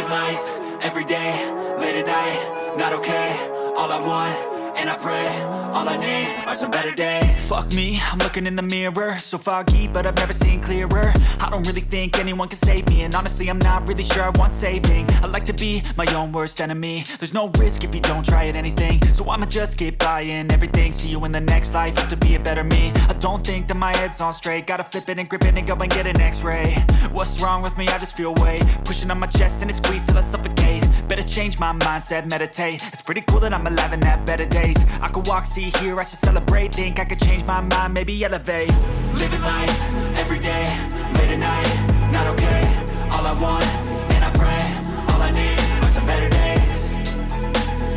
life, everyday, late at night, not okay. All I want, and I pray, all I need are some better days. Fuck me, I'm looking in the mirror, so foggy, but I've never seen clearer. I don't really think anyone can save me, and honestly I'm not really sure I want saving. I like to be my own worst enemy. There's no risk if you don't try at anything, so I'ma just keep buying everything. See you in the next life, have to be a better me. I don't think that my head's on straight, gotta flip it and grip it and go and get an x-ray. What's wrong with me? I just feel weight pushing on my chest and it squeezes till I suffocate. Better change my mindset, meditate. It's pretty cool that I'm alive and have better days. I could walk, see, hear, I should celebrate. Think I could change my mind, maybe elevate. Living life, everyday, late at night, not okay. All I want, and I pray, all I need are some better days.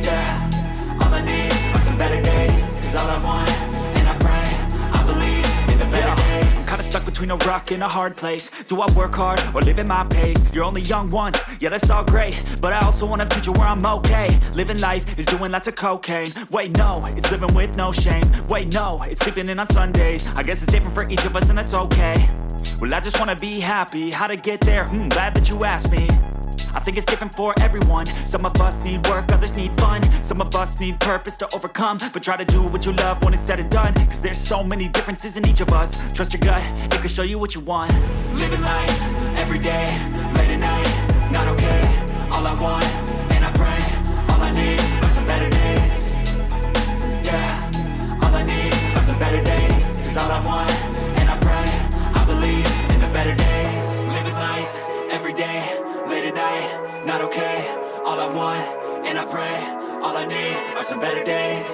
Yeah, all I need are some better days. Cause all I want, and I pray, I believe in the better days. I'm kinda stuck between a rock and a hard place. Do I work hard or live at my pace? You're only young once, yeah that's all great, but I also want a future where I'm okay. Living life is doing lots of cocaine. Wait no, it's living with no shame. Wait no, it's sleeping in on Sundays. I guess it's different for each of us and that's okay. Well I just wanna be happy, how to get there? Glad that you asked me. I think it's different for everyone. Some of us need work, others need fun. Some of us need purpose to overcome. But try to do what you love when it's said and done. Cause there's so many differences in each of us. Trust your gut, it can show you what you want. Living life, everyday, late at night, not okay. All I want, and I pray, all I need are some better days. Yeah, all I need are some better days. Cause all I want, and I pray, I believe in the better days. Living life, everyday, late at night, not okay. All I want, and I pray, all I need are some better days.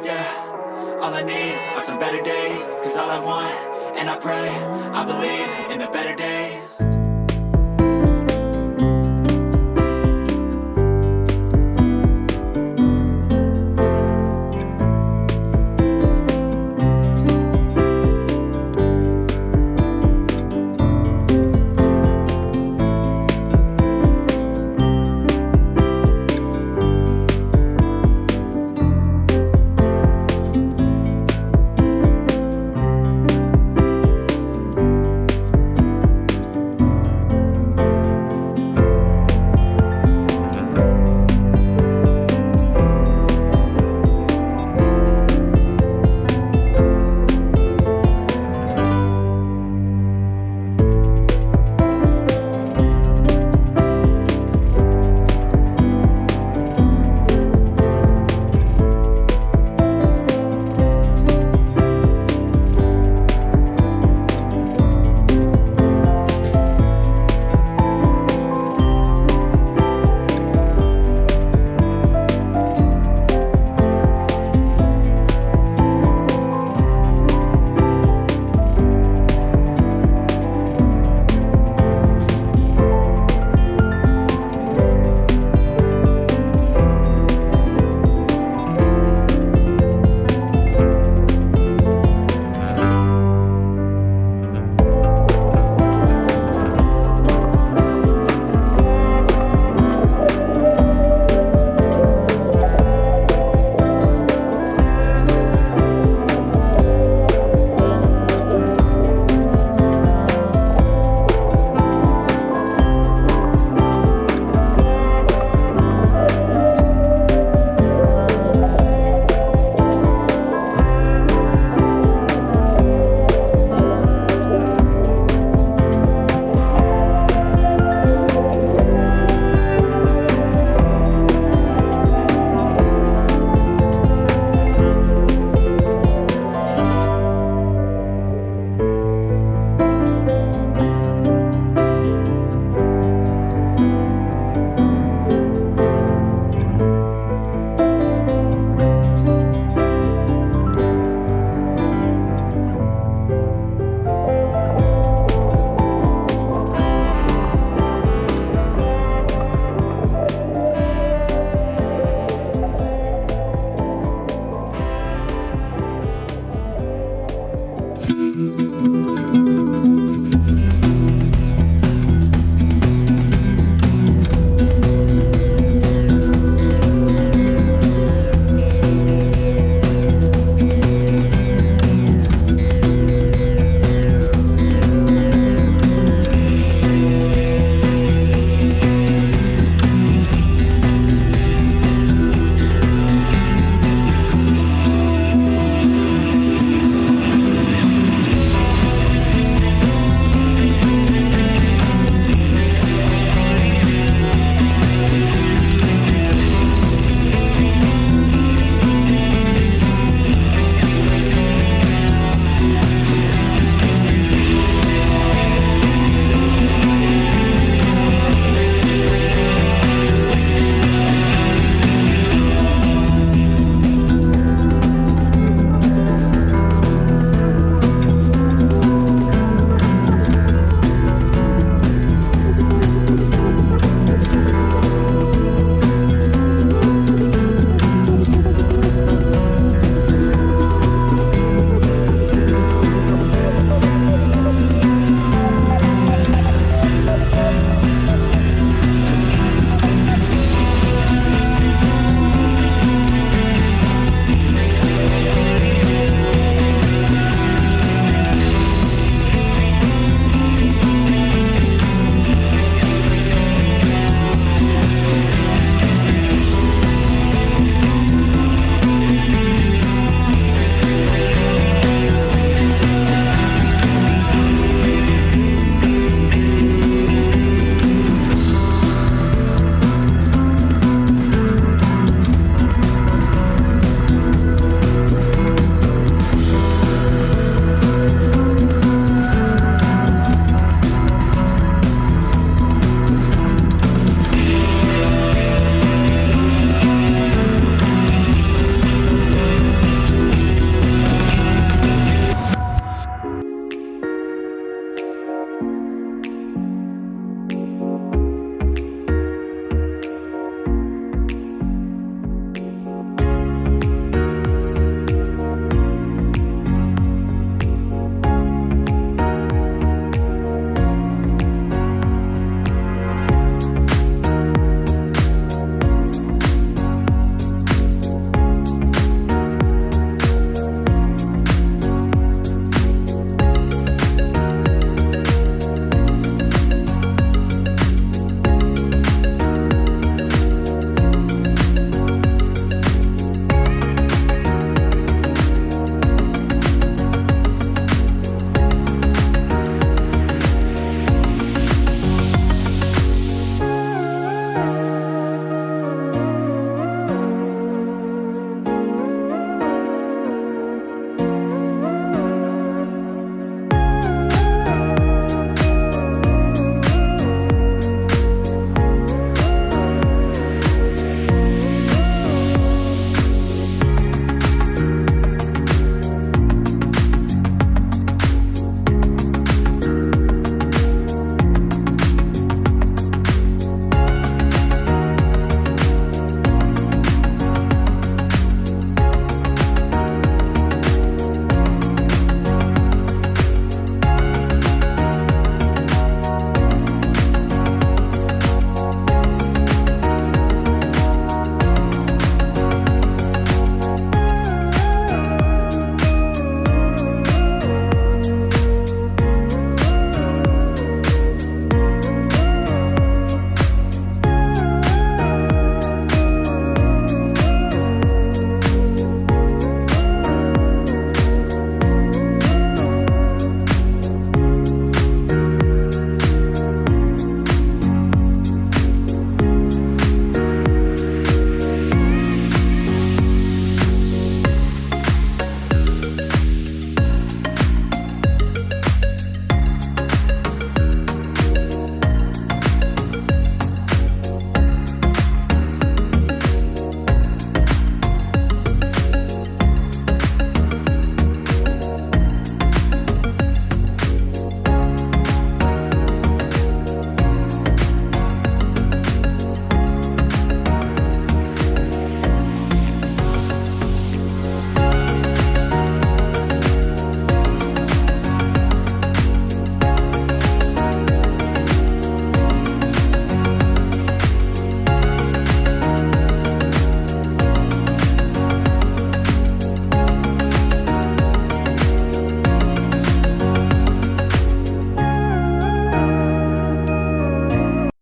Yeah, all I need are some better days. Cause all I want, and I pray, I believe in the better days.